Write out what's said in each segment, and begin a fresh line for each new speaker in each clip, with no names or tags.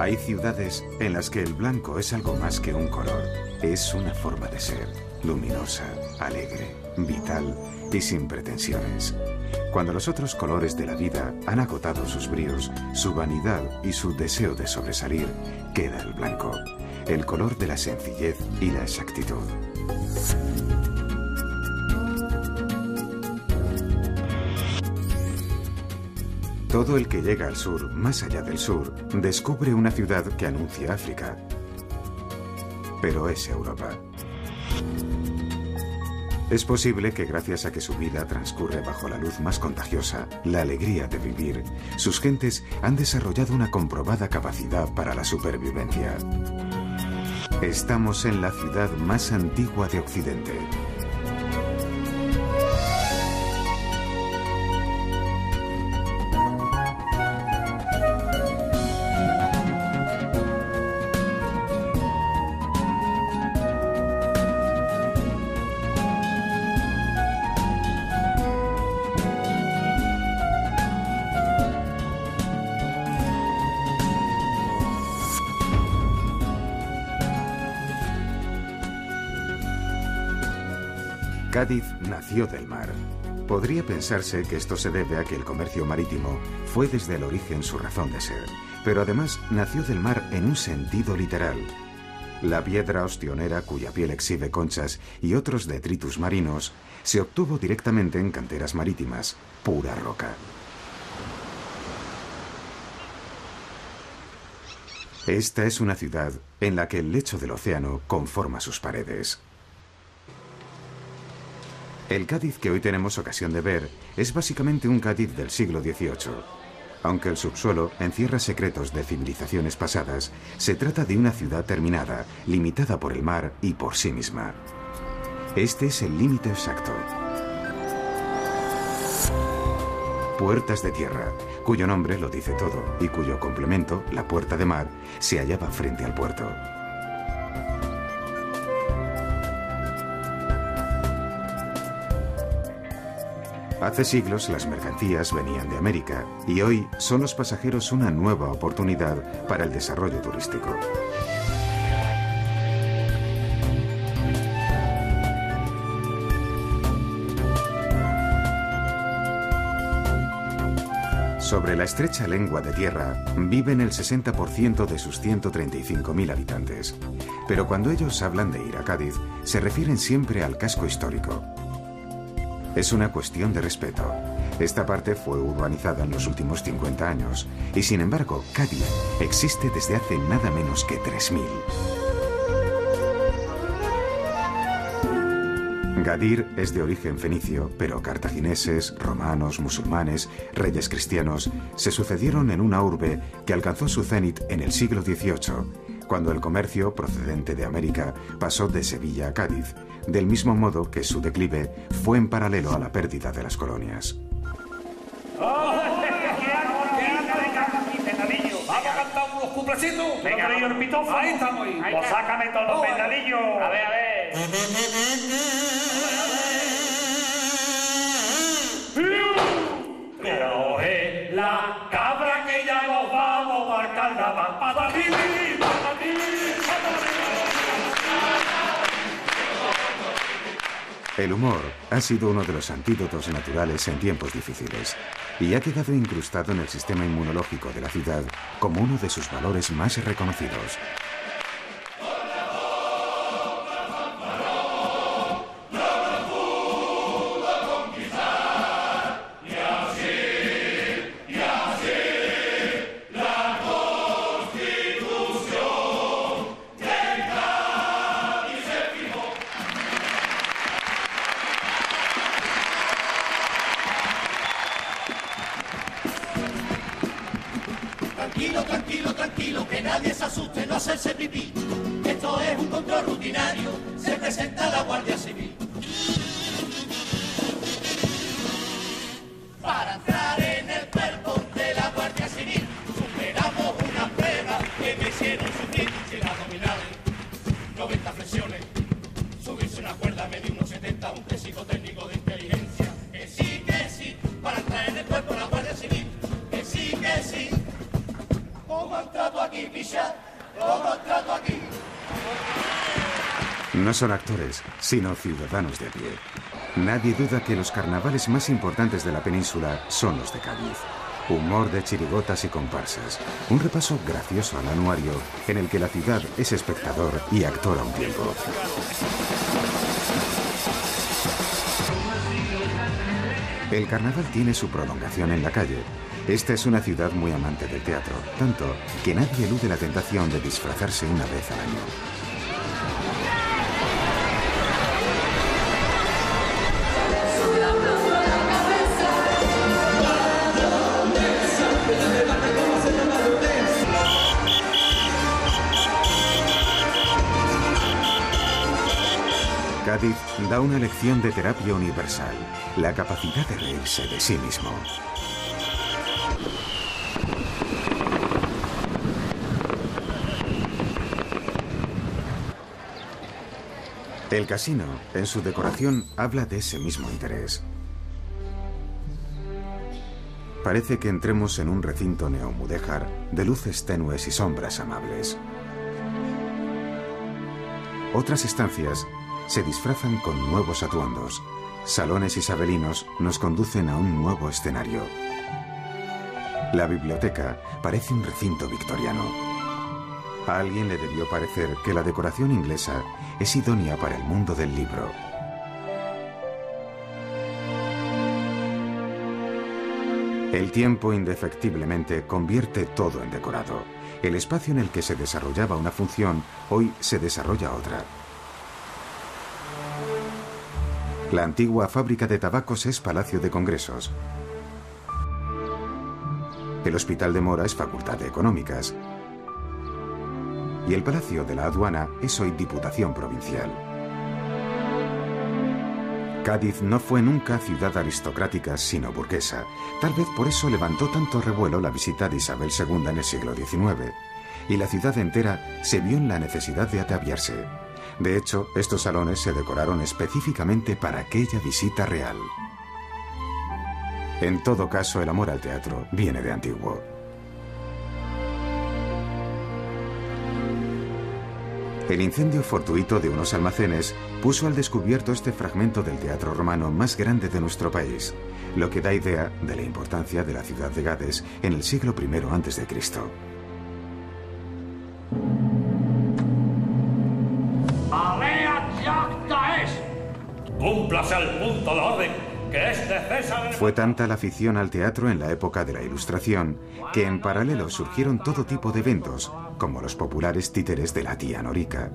Hay ciudades en las que el blanco es algo más que un color. Es una forma de ser, luminosa, alegre, vital y sin pretensiones. Cuando los otros colores de la vida han agotado sus bríos, su vanidad y su deseo de sobresalir, queda el blanco, el color de la sencillez y la exactitud. Todo el que llega al sur, más allá del sur, descubre una ciudad que anuncia África. Pero es Europa. Es posible que gracias a que su vida transcurre bajo la luz más contagiosa, la alegría de vivir, sus gentes han desarrollado una comprobada capacidad para la supervivencia. Estamos en la ciudad más antigua de Occidente. Cádiz nació del mar. Podría pensarse que esto se debe a que el comercio marítimo fue desde el origen su razón de ser, pero además nació del mar en un sentido literal. La piedra ostionera, cuya piel exhibe conchas y otros detritus marinos, se obtuvo directamente en canteras marítimas, pura roca. Esta es una ciudad en la que el lecho del océano conforma sus paredes. El Cádiz que hoy tenemos ocasión de ver es básicamente un Cádiz del siglo XVIII. Aunque el subsuelo encierra secretos de civilizaciones pasadas, se trata de una ciudad terminada, limitada por el mar y por sí misma. Este es el límite exacto. Puertas de tierra, cuyo nombre lo dice todo y cuyo complemento, la puerta de mar, se hallaba frente al puerto. Hace siglos las mercancías venían de América y hoy son los pasajeros una nueva oportunidad para el desarrollo turístico. Sobre la estrecha lengua de tierra viven el 60% de sus 135.000 habitantes. Pero cuando ellos hablan de ir a Cádiz, se refieren siempre al casco histórico. Es una cuestión de respeto. Esta parte fue urbanizada en los últimos 50 años y, sin embargo, Cádiz existe desde hace nada menos que 3000. Gadir es de origen fenicio, pero cartagineses, romanos, musulmanes, reyes cristianos se sucedieron en una urbe que alcanzó su cenit en el siglo XVIII, cuando el comercio procedente de América pasó de Sevilla a Cádiz, del mismo modo que su declive fue en paralelo a la pérdida de las colonias.
¡Vamos a cantar unos cuplecitos!
Venga, ¿no el pitofo?
Ahí estamos.
Pues sácame todos los pendalillos.
A ver.
Pero es la cabra que ya nos vamos para el carnaval. ¡Patatín!
El humor ha sido uno de los antídotos naturales en tiempos difíciles y ha quedado incrustado en el sistema inmunológico de la ciudad como uno de sus valores más reconocidos.
Tranquilo, que nadie se asuste, no hacerse pipí. Esto es un control rutinario, se presenta la Guardia Civil. de psicotécnico de inteligencia. Que sí, para entrar en el cuerpo de la Guardia Civil. Que sí. ¿Cómo han trato aquí, picha? ¿Cómo han trato aquí?
No son actores, sino ciudadanos de a pie. Nadie duda que los carnavales más importantes de la península son los de Cádiz. Humor de chirigotas y comparsas. Un repaso gracioso al anuario en el que la ciudad es espectador y actor a un tiempo. El carnaval tiene su prolongación en la calle. Esta es una ciudad muy amante del teatro, tanto que nadie elude la tentación de disfrazarse una vez al año. Cádiz da una lección de terapia universal, la capacidad de reírse de sí mismo. El casino, en su decoración, habla de ese mismo interés. Parece que entremos en un recinto neomudéjar de luces tenues y sombras amables. Otras estancias se disfrazan con nuevos atuendos. Salones isabelinos nos conducen a un nuevo escenario. La biblioteca parece un recinto victoriano. A alguien le debió parecer que la decoración inglesa es idónea para el mundo del libro. El tiempo indefectiblemente convierte todo en decorado. El espacio en el que se desarrollaba una función, hoy se desarrolla otra. La antigua fábrica de tabacos es Palacio de Congresos. El Hospital de Mora es Facultad de Económicas. Y el Palacio de la Aduana es hoy Diputación Provincial. Cádiz no fue nunca ciudad aristocrática, sino burguesa. Tal vez por eso levantó tanto revuelo la visita de Isabel II en el siglo XIX. Y la ciudad entera se vio en la necesidad de ataviarse. De hecho, estos salones se decoraron específicamente para aquella visita real. En todo caso, el amor al teatro viene de antiguo. El incendio fortuito de unos almacenes puso al descubierto este fragmento del teatro romano más grande de nuestro país, lo que da idea de la importancia de la ciudad de Gades en el siglo I a.C.
¡Alea jacta es! ¡Cúmplase al punto de orden, que es de César!
Fue tanta la afición al teatro en la época de la Ilustración que en paralelo surgieron todo tipo de eventos, como los populares títeres de la tía Norica.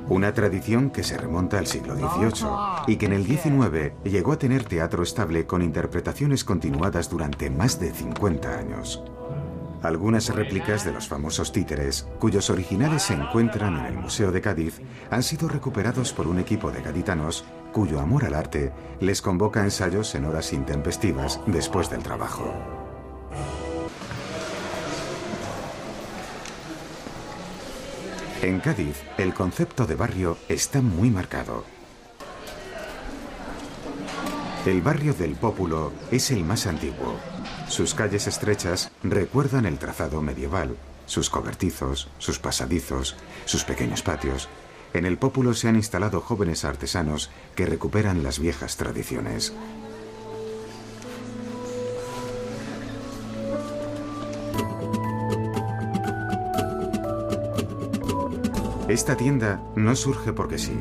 Una tradición que se remonta al siglo XVIII y que en el XIX llegó a tener teatro estable con interpretaciones continuadas durante más de 50 años. Algunas réplicas de los famosos títeres, cuyos originales se encuentran en el Museo de Cádiz, han sido recuperados por un equipo de gaditanos cuyo amor al arte les convoca a ensayos en horas intempestivas después del trabajo. En Cádiz, el concepto de barrio está muy marcado. El barrio del Pópulo es el más antiguo. Sus calles estrechas recuerdan el trazado medieval, sus cobertizos, sus pasadizos, sus pequeños patios. En el Pópulo se han instalado jóvenes artesanos que recuperan las viejas tradiciones. Esta tienda no surge porque sí.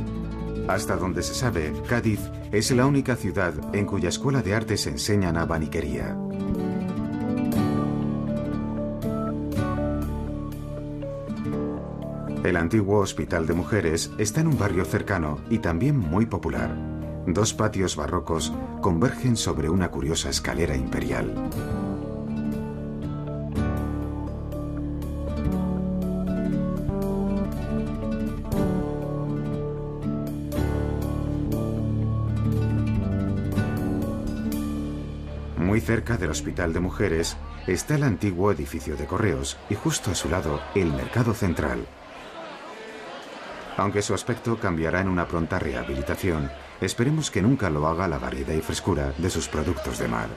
Hasta donde se sabe, Cádiz es la única ciudad en cuya escuela de artes enseñan abaniquería. El antiguo Hospital de Mujeres está en un barrio cercano y también muy popular. Dos patios barrocos convergen sobre una curiosa escalera imperial. Muy cerca del Hospital de Mujeres está el antiguo edificio de correos y justo a su lado el Mercado Central. Aunque su aspecto cambiará en una pronta rehabilitación, Esperemos que nunca lo haga la variedad y frescura de sus productos de mar.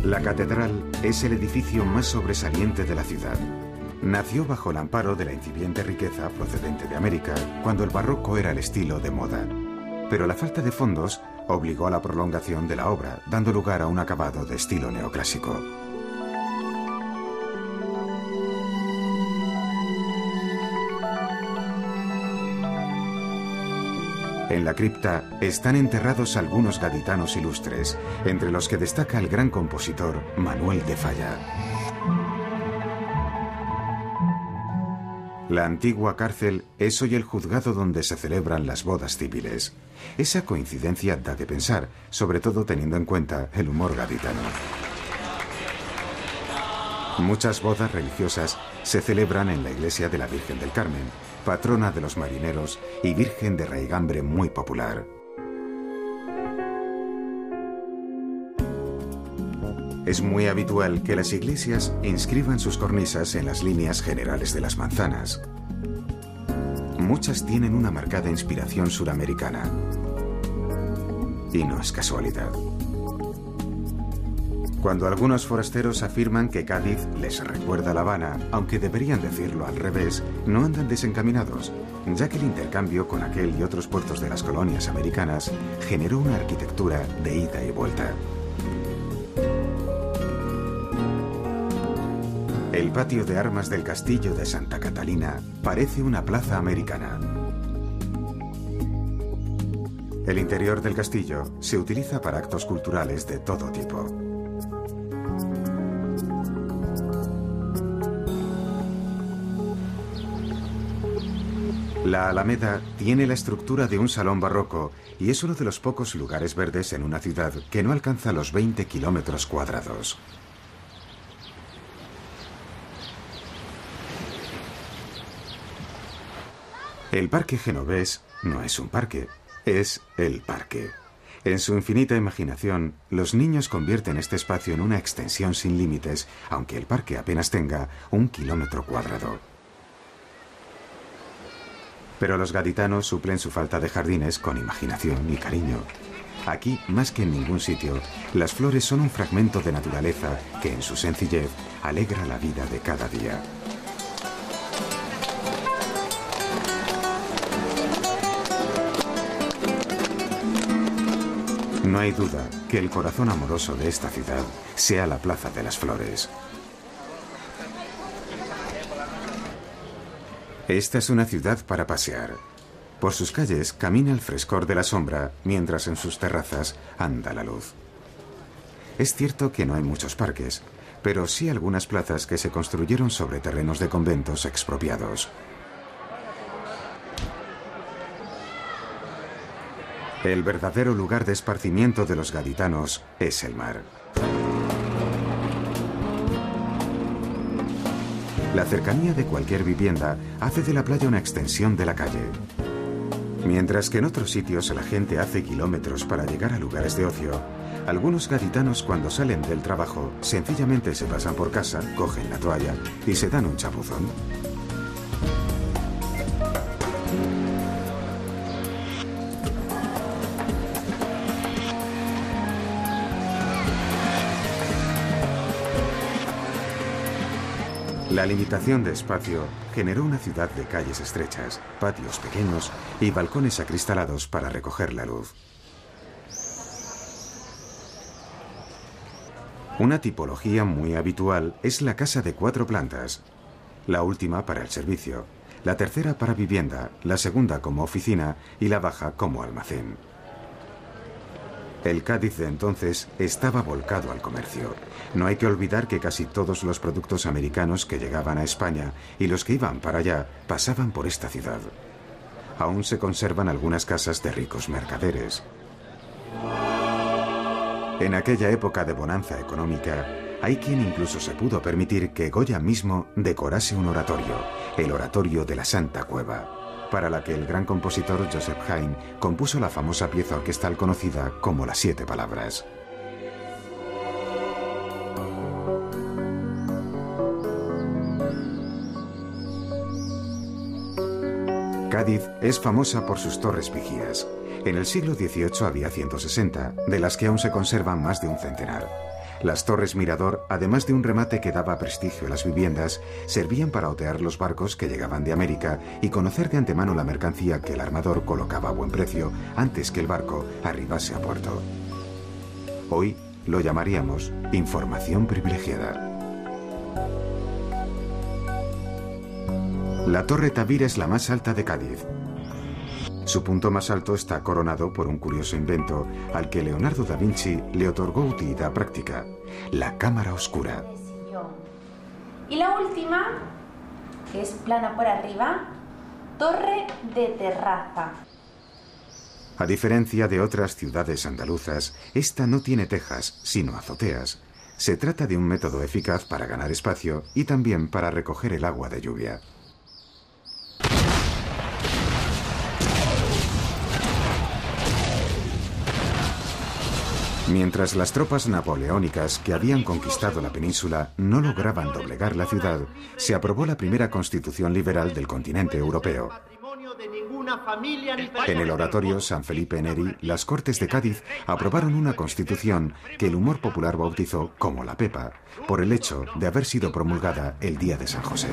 La catedral es el edificio más sobresaliente de la ciudad. Nació bajo el amparo de la incipiente riqueza procedente de América, cuando el barroco era el estilo de moda. Pero la falta de fondos obligó a la prolongación de la obra, dando lugar a un acabado de estilo neoclásico. En la cripta están enterrados algunos gaditanos ilustres, entre los que destaca el gran compositor Manuel de Falla. La antigua cárcel es hoy el juzgado donde se celebran las bodas civiles. Esa coincidencia da que pensar, sobre todo teniendo en cuenta el humor gaditano. Muchas bodas religiosas se celebran en la iglesia de la Virgen del Carmen, patrona de los marineros y virgen de raigambre muy popular. Es muy habitual que las iglesias inscriban sus cornisas en las líneas generales de las manzanas. Muchas tienen una marcada inspiración suramericana. Y no es casualidad. Cuando algunos forasteros afirman que Cádiz les recuerda a La Habana, aunque deberían decirlo al revés, no andan desencaminados, ya que el intercambio con aquel y otros puertos de las colonias americanas generó una arquitectura de ida y vuelta. El patio de armas del castillo de Santa Catalina parece una plaza americana. El interior del castillo se utiliza para actos culturales de todo tipo. La Alameda tiene la estructura de un salón barroco y es uno de los pocos lugares verdes en una ciudad que no alcanza los 20 kilómetros cuadrados. El Parque Genovés no es un parque, es el parque. En su infinita imaginación, los niños convierten este espacio en una extensión sin límites, aunque el parque apenas tenga 1 kilómetro cuadrado. Pero los gaditanos suplen su falta de jardines con imaginación y cariño. Aquí, más que en ningún sitio, las flores son un fragmento de naturaleza que en su sencillez alegra la vida de cada día. No hay duda que el corazón amoroso de esta ciudad sea la Plaza de las Flores. Esta es una ciudad para pasear. Por sus calles camina el frescor de la sombra, mientras en sus terrazas anda la luz. Es cierto que no hay muchos parques, pero sí algunas plazas que se construyeron sobre terrenos de conventos expropiados. El verdadero lugar de esparcimiento de los gaditanos es el mar. La cercanía de cualquier vivienda hace de la playa una extensión de la calle. Mientras que en otros sitios la gente hace kilómetros para llegar a lugares de ocio, algunos gaditanos cuando salen del trabajo sencillamente se pasan por casa, cogen la toalla y se dan un chapuzón. La limitación de espacio generó una ciudad de calles estrechas, patios pequeños y balcones acristalados para recoger la luz. Una tipología muy habitual es la casa de 4 plantas, la última para el servicio, la tercera para vivienda, la segunda como oficina y la baja como almacén. El Cádiz de entonces estaba volcado al comercio. No hay que olvidar que casi todos los productos americanos que llegaban a España y los que iban para allá pasaban por esta ciudad. Aún se conservan algunas casas de ricos mercaderes. En aquella época de bonanza económica, hay quien incluso se pudo permitir que Goya mismo decorase un oratorio, el Oratorio de la Santa Cueva, para la que el gran compositor Joseph Haydn compuso la famosa pieza orquestal conocida como Las 7 palabras. Cádiz es famosa por sus torres vigías. En el siglo XVIII había 160, de las que aún se conservan más de un centenar. Las torres mirador, además de un remate que daba prestigio a las viviendas, servían para otear los barcos que llegaban de América y conocer de antemano la mercancía que el armador colocaba a buen precio antes que el barco arribase a puerto. Hoy lo llamaríamos información privilegiada. La Torre Tavira es la más alta de Cádiz. Su punto más alto está coronado por un curioso invento al que Leonardo da Vinci le otorgó utilidad práctica: la cámara oscura.
Y la última, que es plana por arriba, torre de terraza.
A diferencia de otras ciudades andaluzas, esta no tiene tejas, sino azoteas. Se trata de un método eficaz para ganar espacio y también para recoger el agua de lluvia. Mientras las tropas napoleónicas que habían conquistado la península no lograban doblegar la ciudad, se aprobó la primera constitución liberal del continente europeo. En el oratorio San Felipe Neri, las Cortes de Cádiz aprobaron una constitución que el humor popular bautizó como la Pepa, por el hecho de haber sido promulgada el día de San José.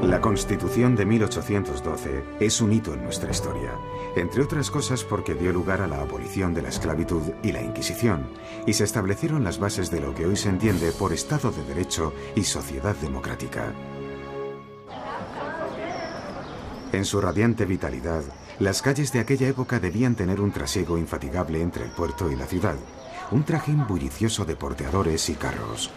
La Constitución de 1812 es un hito en nuestra historia, entre otras cosas porque dio lugar a la abolición de la esclavitud y la Inquisición, y se establecieron las bases de lo que hoy se entiende por Estado de Derecho y sociedad democrática. En su radiante vitalidad, las calles de aquella época debían tener un trasiego infatigable entre el puerto y la ciudad, un trajín bullicioso de porteadores y carros.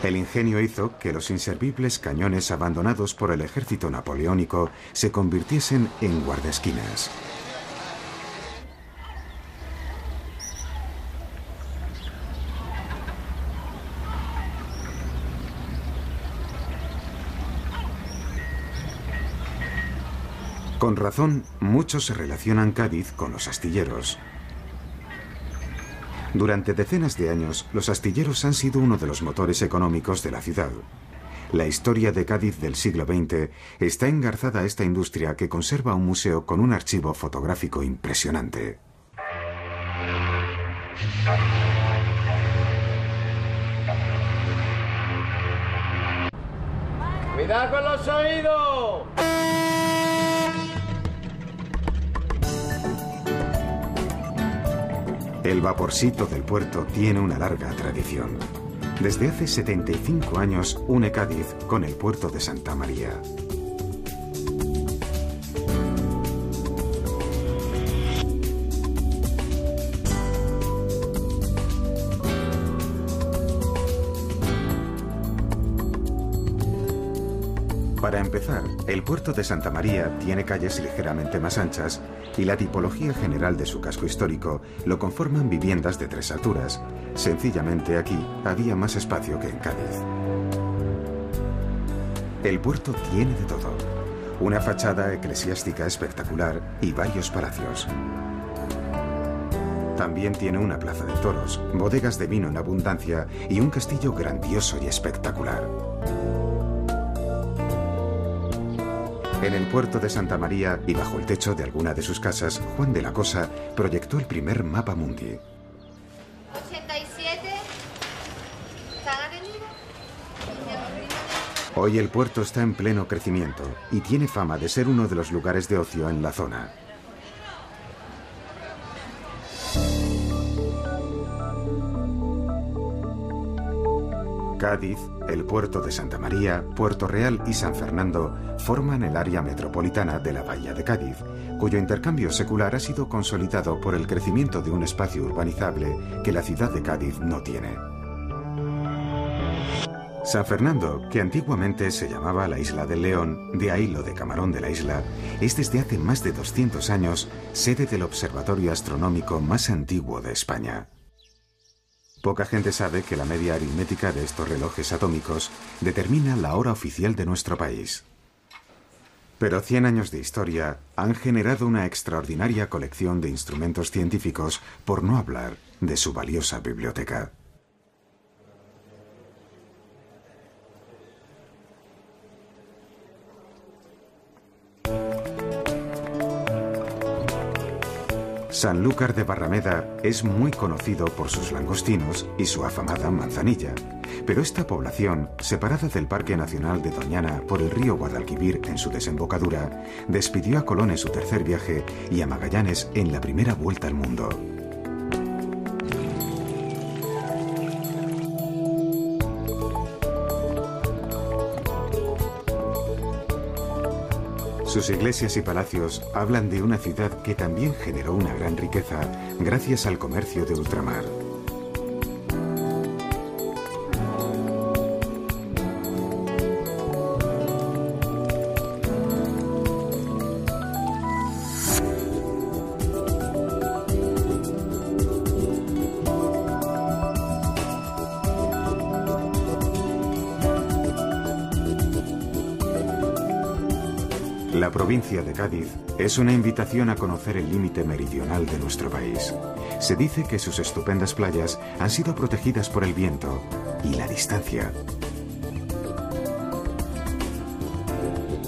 El ingenio hizo que los inservibles cañones abandonados por el ejército napoleónico se convirtiesen en guardaesquinas. Con razón, muchos se relacionan Cádiz con los astilleros. Durante decenas de años, los astilleros han sido uno de los motores económicos de la ciudad. La historia de Cádiz del siglo XX está engarzada a esta industria que conserva un museo con un archivo fotográfico impresionante.
¡Cuidado con los oídos!
El vaporcito del puerto tiene una larga tradición. Desde hace 75 años une Cádiz con el puerto de Santa María. Para empezar, el puerto de Santa María tiene calles ligeramente más anchas y la tipología general de su casco histórico lo conforman viviendas de 3 alturas. Sencillamente aquí había más espacio que en Cádiz. El puerto tiene de todo: una fachada eclesiástica espectacular y varios palacios. También tiene una plaza de toros, bodegas de vino en abundancia y un castillo grandioso y espectacular. En el puerto de Santa María y bajo el techo de alguna de sus casas, Juan de la Cosa proyectó el primer mapa mundi.
87.
Hoy el puerto está en pleno crecimiento y tiene fama de ser uno de los lugares de ocio en la zona. Cádiz, el puerto de Santa María, Puerto Real y San Fernando forman el área metropolitana de la Bahía de Cádiz, cuyo intercambio secular ha sido consolidado por el crecimiento de un espacio urbanizable que la ciudad de Cádiz no tiene. San Fernando, que antiguamente se llamaba la Isla del León, de ahí lo de camarón de la isla, es desde hace más de 200 años sede del observatorio astronómico más antiguo de España. Poca gente sabe que la media aritmética de estos relojes atómicos determina la hora oficial de nuestro país. Pero 100 años de historia han generado una extraordinaria colección de instrumentos científicos, por no hablar de su valiosa biblioteca. Sanlúcar de Barrameda es muy conocido por sus langostinos y su afamada manzanilla, pero esta población, separada del Parque Nacional de Doñana por el río Guadalquivir en su desembocadura, despidió a Colón en su tercer viaje y a Magallanes en la primera vuelta al mundo. Sus iglesias y palacios hablan de una ciudad que también generó una gran riqueza gracias al comercio de ultramar. La provincia de Cádiz es una invitación a conocer el límite meridional de nuestro país. Se dice que sus estupendas playas han sido protegidas por el viento y la distancia.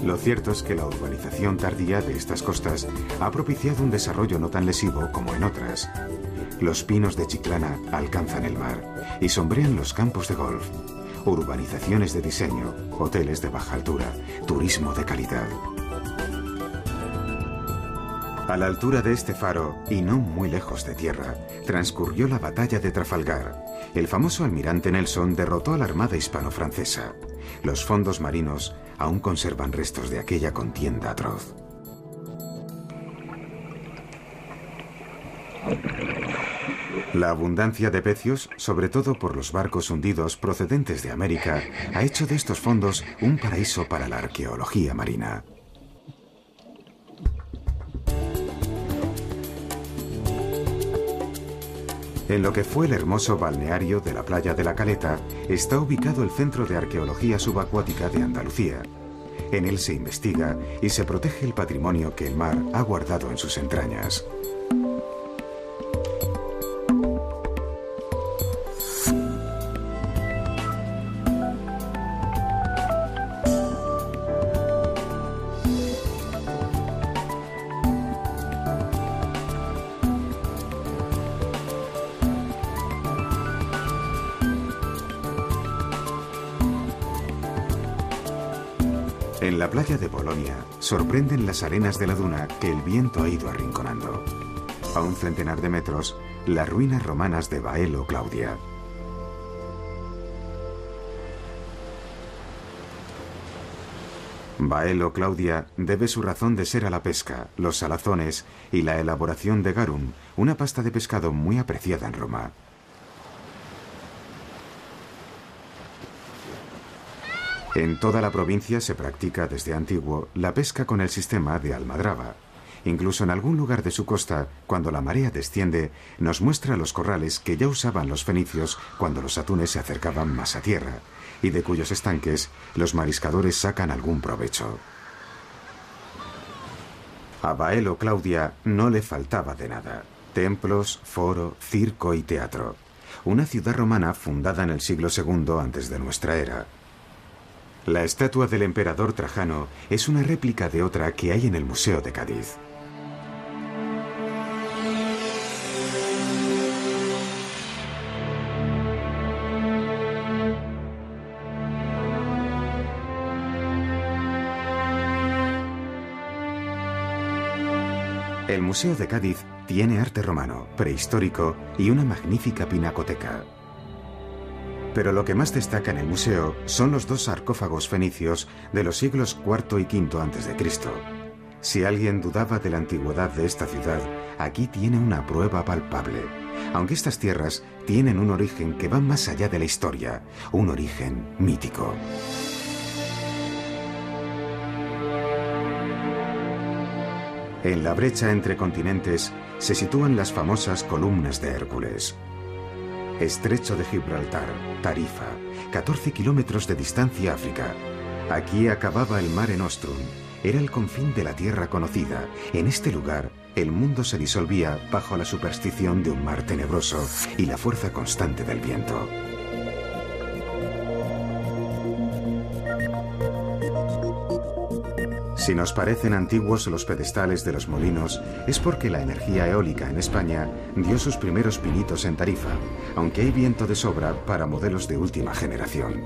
Lo cierto es que la urbanización tardía de estas costas ha propiciado un desarrollo no tan lesivo como en otras. Los pinos de Chiclana alcanzan el mar y sombrean los campos de golf. Urbanizaciones de diseño, hoteles de baja altura, turismo de calidad. A la altura de este faro, y no muy lejos de tierra, transcurrió la batalla de Trafalgar. El famoso almirante Nelson derrotó a la armada hispano-francesa. Los fondos marinos aún conservan restos de aquella contienda atroz. La abundancia de pecios, sobre todo por los barcos hundidos procedentes de América, ha hecho de estos fondos un paraíso para la arqueología marina. En lo que fue el hermoso balneario de la playa de la Caleta está ubicado el Centro de Arqueología Subacuática de Andalucía. En él se investiga y se protege el patrimonio que el mar ha guardado en sus entrañas. En la playa de Bolonia sorprenden las arenas de la duna que el viento ha ido arrinconando. A un centenar de metros, las ruinas romanas de Baelo Claudia. Baelo Claudia debe su razón de ser a la pesca, los salazones y la elaboración de garum, una pasta de pescado muy apreciada en Roma. En toda la provincia se practica desde antiguo la pesca con el sistema de almadraba. Incluso en algún lugar de su costa, cuando la marea desciende, nos muestra los corrales que ya usaban los fenicios cuando los atunes se acercaban más a tierra, y de cuyos estanques los mariscadores sacan algún provecho. A Baelo Claudia no le faltaba de nada: templos, foro, circo y teatro. Una ciudad romana fundada en el siglo II antes de nuestra era. La estatua del emperador Trajano es una réplica de otra que hay en el Museo de Cádiz. El Museo de Cádiz tiene arte romano, prehistórico y una magnífica pinacoteca. Pero lo que más destaca en el museo son los dos sarcófagos fenicios de los siglos IV y V a.C. Si alguien dudaba de la antigüedad de esta ciudad, aquí tiene una prueba palpable. Aunque estas tierras tienen un origen que va más allá de la historia, un origen mítico. En la brecha entre continentes se sitúan las famosas columnas de Hércules. Estrecho de Gibraltar, Tarifa, 14 kilómetros de distancia a África. Aquí acababa el Mare Nostrum, era el confín de la tierra conocida. En este lugar, el mundo se disolvía bajo la superstición de un mar tenebroso y la fuerza constante del viento. Si nos parecen antiguos los pedestales de los molinos, es porque la energía eólica en España dio sus primeros pinitos en Tarifa, aunque hay viento de sobra para modelos de última generación.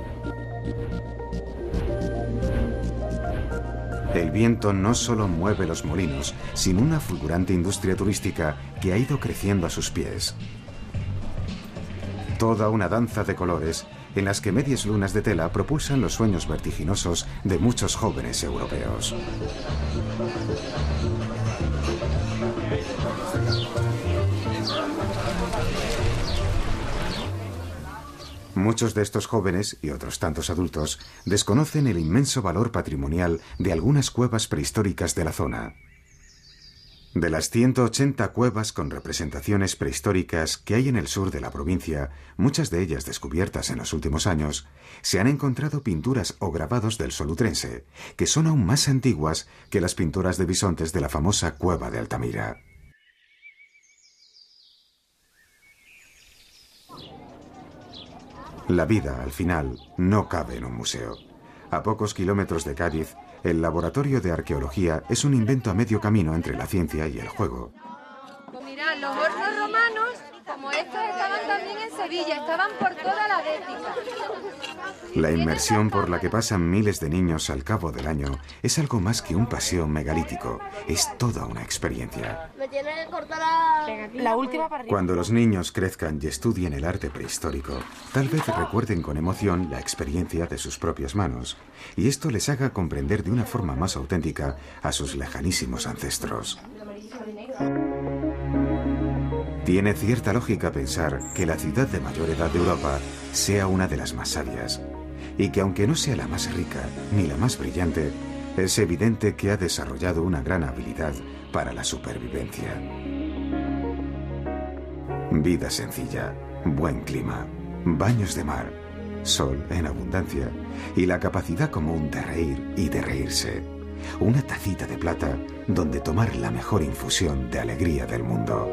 El viento no solo mueve los molinos, sino una fulgurante industria turística que ha ido creciendo a sus pies. Toda una danza de colores en las que medias lunas de tela propulsan los sueños vertiginosos de muchos jóvenes europeos. Muchos de estos jóvenes, y otros tantos adultos, desconocen el inmenso valor patrimonial de algunas cuevas prehistóricas de la zona. De las 180 cuevas con representaciones prehistóricas que hay en el sur de la provincia, muchas de ellas descubiertas en los últimos años, se han encontrado pinturas o grabados del Solutrense, que son aún más antiguas que las pinturas de bisontes de la famosa cueva de Altamira. La vida, al final, no cabe en un museo. A pocos kilómetros de Cádiz, el laboratorio de arqueología es un invento a medio camino entre la ciencia y el juego.
Pues mirad, los hornos romanos, como estos, estaban también en Sevilla, estaban por toda la Bética.
La inmersión por la que pasan miles de niños al cabo del año es algo más que un paseo megalítico, es toda una experiencia.
Me tiene que cortar la última para arriba.
Cuando los niños crezcan y estudien el arte prehistórico, tal vez recuerden con emoción la experiencia de sus propias manos, y esto les haga comprender de una forma más auténtica a sus lejanísimos ancestros. Tiene cierta lógica pensar que la ciudad de mayor edad de Europa sea una de las más sabias, y que aunque no sea la más rica ni la más brillante, es evidente que ha desarrollado una gran habilidad para la supervivencia. Vida sencilla, buen clima, baños de mar, sol en abundancia y la capacidad común de reír y de reírse. Una tacita de plata donde tomar la mejor infusión de alegría del mundo.